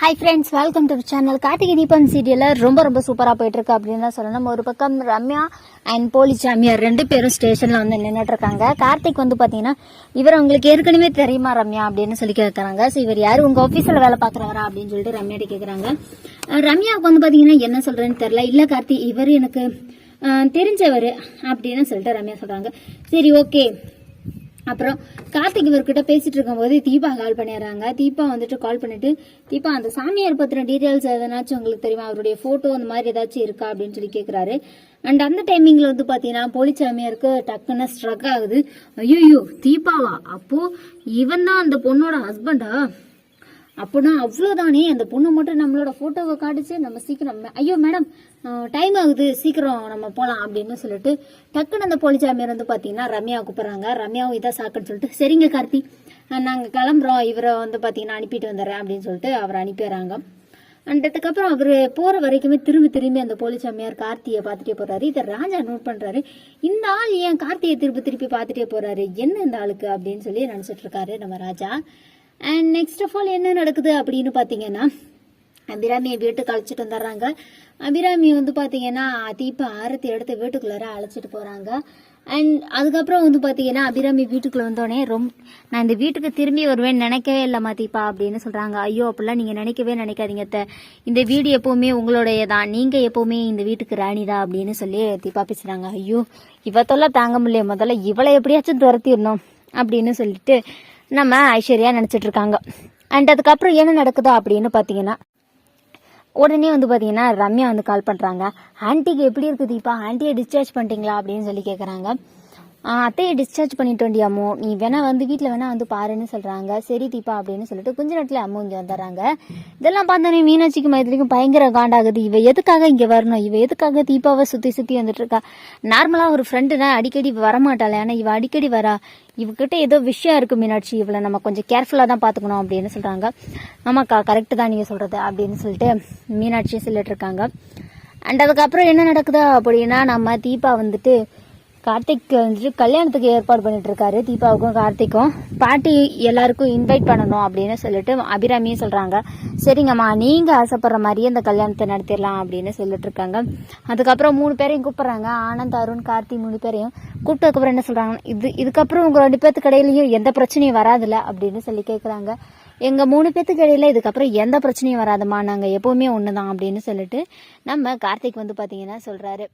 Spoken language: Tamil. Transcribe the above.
Hi friends, welcome to channel. Karthigai Deepam சீரியலில் ரொம்ப சூப்பராக போயிட்டுருக்கு அப்படின்னு தான் சொல்லணும். ஒரு பக்கம் ரம்யா அண்ட் போலிச்சாமியார் 2 பேரும் ஸ்டேஷனில் வந்து நின்றுட்டுருக்காங்க. கார்த்திக் வந்து பார்த்தீங்கன்னா இவர் உங்களுக்கு ஏற்கனவே தெரியுமா ரம்யா அப்படின்னு சொல்லி கேட்குறாங்க. ஸோ இவர் யார், உங்கள் ஆஃபீஸில் வேலை பார்க்குறவரா அப்படின்னு சொல்லிட்டு ரம்யாட்ட கேட்குறாங்க. ரம்யாவுக்கு வந்து பார்த்தீங்கன்னா என்ன சொல்கிறேன்னு தெரில. இல்லை கார்த்தி, இவர் எனக்கு தெரிஞ்சவர் அப்படின்னு சொல்லிட்டு ரம்யா சொல்கிறாங்க. சரி, ஓகே. அப்புறம் கார்த்திக் இவர்கிட்ட பேசிட்டு இருக்கும்போது தீபா கால் பண்ணிடுறாங்க. தீபா வந்துட்டு கால் பண்ணிட்டு, தீபா அந்த சாமியார் பத்தின டீட்டெயில்ஸ் எதனாச்சும் உங்களுக்கு தெரியுமா, அவருடைய போட்டோ அந்த மாதிரி ஏதாச்சும் இருக்கா அப்படின்னு சொல்லி கேட்குறாரு. அண்ட் அந்த டைமிங்ல வந்து பாத்தீங்கன்னா போலிச்சாமியாருக்கு டக்குன்னு ஸ்ட்ரக் ஆகுது. ஐயோ, தீபாவா? அப்போ இவன் தான் அந்த பொண்ணோட ஹஸ்பண்டா? அப்படின்னா அவ்வளோதானே, அந்த பொண்ணு மட்டும் நம்மளோட போட்டோவை காட்டுச்சு. நம்ம சீக்கிரம், ஐயோ மேடம் டைம் ஆகுது, சீக்கிரம் நம்ம போகலாம் அப்படின்னு சொல்லிட்டு டக்குன்னு அந்த போலிச்சாமியார் வந்து பார்த்தீங்கன்னா ரம்யா கூப்பிட்றாங்க. ரம்யாவும் இதான் சாக்குன்னு சொல்லிட்டு, சரிங்க கார்த்தி நாங்கள் கிளம்புறோம், இவரை வந்து பார்த்தீங்கன்னா அனுப்பிட்டு வந்துடுறேன் அப்படின்னு சொல்லிட்டு அவரை அனுப்பிடுறாங்க. அதுக்கப்புறம் அவர் போகிற வரைக்குமே திரும்பி அந்த போலிச்சாமியார் கார்த்தியை பார்த்துட்டே போகிறாரு. இதை ராஜா நோட் பண்ணுறாரு. இந்த ஆள் ஏன் கார்த்தியை திருப்பி பார்த்துட்டே போகிறாரு, என்ன இந்த ஆளுக்கு அப்படின்னு சொல்லி நினச்சிட்டு இருக்காரு நம்ம ராஜா. அண்ட் நெக்ஸ்ட் ஆஃப் ஆல் என்ன நடக்குது அப்படின்னு பார்த்தீங்கன்னா, அபிராமியை வீட்டுக்கு அழைச்சிட்டு வந்துடுறாங்க. அபிராமி வந்து பார்த்தீங்கன்னா தீபா ஆரத்தி எடுத்து வீட்டுக்குள்ளார அழைச்சிட்டு போகிறாங்க. அண்ட் அதுக்கப்புறம் வந்து பார்த்தீங்கன்னா அபிராமி வீட்டுக்குள்ளே வந்தோடனே நான் இந்த வீட்டுக்கு திரும்பி வருவேன்னு நினைக்கவே இல்லைம்மா தீபா அப்படின்னு சொல்கிறாங்க. ஐயோ, அப்படிலாம் நீங்கள் நினைக்காதீங்க. இந்த வீடு எப்போவுமே உங்களுடைய தான், நீங்கள் எப்போவுமே இந்த வீட்டுக்கு ராணி தான் அப்படின்னு சொல்லி தீபா பேசுகிறாங்க. ஐயோ, இவத்தெல்லாம் தாங்க முடியல, முதல்ல இவளை எப்படியாச்சும் துரத்திடணும் அப்படின்னு சொல்லிட்டு நம்ம ஐஸ்வர்யா நினச்சிட்டு இருக்காங்க. அண்ட் அதுக்கப்புறம் என்ன நடக்குதா அப்படின்னு பார்த்தீங்கன்னா, உடனே வந்து பார்த்தீங்கன்னா ரம்யா வந்து கால் பண்ணுறாங்க. ஆன்ட்டிக்கு எப்படி இருக்குது தீபா, ஆன்ட்டியை டிஸ்சார்ஜ் பண்ணிட்டீங்களா அப்படின்னு சொல்லி கேட்குறாங்க. அத்தையை டிஸ்சார்ஜ் பண்ணிட்டு வண்டியாமோ, நீ வேணா வந்து வீட்டில் வேணா வந்து பாருன்னு சொல்கிறாங்க. சரி தீபா அப்படின்னு சொல்லிட்டு கொஞ்ச நேரத்தில் அம்மா இங்கே வந்துடுறாங்க. இதெல்லாம் பார்த்தோன்னே மீனாட்சிக்கு மைத்திரிக்கும் பயங்கர காண்டாகுது. இவ எதுக்காக இங்கே வரணும், இவ எதுக்காக தீபாவை சுற்றி வந்துட்டு இருக்கா? நார்மலாக ஒரு ஃப்ரெண்டுனா அடிக்கடி வரமாட்டாளே, ஆனால் இவ அடிக்கடி வரா. இவகிட்ட ஏதோ விஷயம் இருக்குது மீனாட்சி, இவளை நம்ம கொஞ்சம் கேர்ஃபுல்லாக தான் பார்த்துக்கணும் அப்படின்னு சொல்கிறாங்க. ஆமாக்கா, கரெக்டு தான் நீங்கள் சொல்கிறது அப்படின்னு சொல்லிட்டு மீனாட்சி சொல்லிட்டு இருக்காங்க. அண்ட் அதுக்கப்புறம் என்ன நடக்குதா அப்படின்னா, நம்ம தீபா வந்துட்டு கார்த்திக் வந்துட்டு கல்யாணத்துக்கு ஏற்பாடு பண்ணிட்டு இருக்காரு. தீபாவுக்கும் கார்த்திக்கும் பாட்டி எல்லாருக்கும் இன்வைட் பண்ணணும் அப்படின்னு சொல்லிட்டு அபிராமியும் சொல்றாங்க. சரிங்கம்மா, நீங்க ஆசைப்படுற மாதிரியே இந்த கல்யாணத்தை நடத்திடலாம் அப்படின்னு சொல்லிட்டு இருக்காங்க. அதுக்கப்புறம் 3 பேரையும் கூப்பிடுறாங்க. ஆனந்த், அருண், கார்த்தி 3 பேரையும் கூப்பிட்டதுக்கப்புறம் என்ன சொல்றாங்க, இதுக்கப்புறம் உங்க 2 பேத்துக்கு இடையிலையும் எந்த பிரச்சனையும் வராதுல்ல அப்படின்னு சொல்லி கேட்குறாங்க. எங்க 3 பேத்துக்கு இடையில இதுக்கப்புறம் எந்த பிரச்சனையும் வராதுமா, நாங்க எப்பவுமே ஒண்ணுதான் அப்படின்னு சொல்லிட்டு நம்ம கார்த்திக் வந்து பாத்தீங்கன்னா சொல்றாரு.